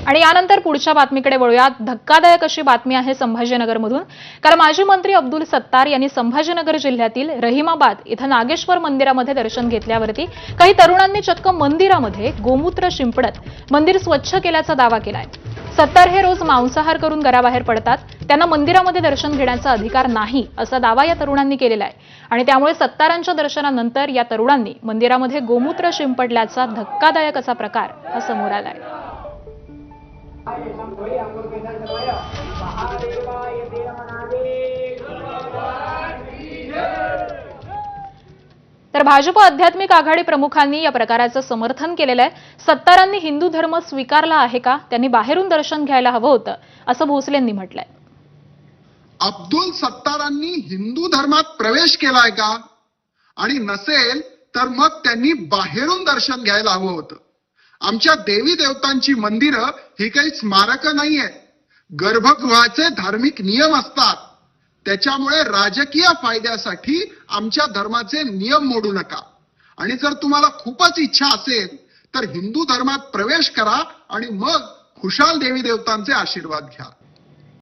आणि यानंतर पुढच्या बातमीकडे वळूयात। धक्कादायक अशी बातमी आहे संभाजीनगरमधून। कारण माजी मंत्री अब्दुल सत्तार यांनी संभाजीनगर जिल्ह्यातील रहिमाबाद इथं नागेश्वर मंदिरामध्ये दर्शन घेतल्यावरती काही तरुणांनी चक्क मंदिरामध्ये गोमूत्र शिंपडत मंदिर स्वच्छ केल्याचा दावा केलाय। सत्तार हे रोज मांसाहार करून घराबाहेर पडतात, त्यांना मंदिरामध्ये दर्शन घेण्याचा अधिकार नाही असा दावा या तरुणांनी केलेला आहे। आणि त्यामुळे सत्तारांच्या दर्शनानंतर या तरुणांनी मंदिरामध्ये गोमूत्र शिंपडल्याचा धक्कादायक असा प्रकार हा समोर आलाय। तर भाजप आध्यात्मिक आघाडी प्रमुखांनी या प्रकाराचं समर्थन केलेलं आहे। सत्तारांनी हिंदू धर्म स्वीकारला आहे का, त्यांनी बाहेरून दर्शन घ्यायला हवं होतं असं भोसलेंनी म्हटलंय। अब्दुल सत्तारांनी हिंदू धर्मात प्रवेश केलाय का, आणि नसेल तर मग त्यांनी बाहेरून दर्शन घ्यायला हवं होतं। आमच्या देवी देवतांची मंदिरं ही काही स्मारकं नाहीये, गर्भगृहाचे धार्मिक नियम असतात। त्याच्यामुळे राजकीय फायद्यासाठी आमच्या धर्माचे नियम मोडू नका। आणि जर तुम्हाला खूपच इच्छा असेल तर हिंदू धर्मात प्रवेश करा आणि मग खुशाल देवी देवतांचे आशीर्वाद घ्या।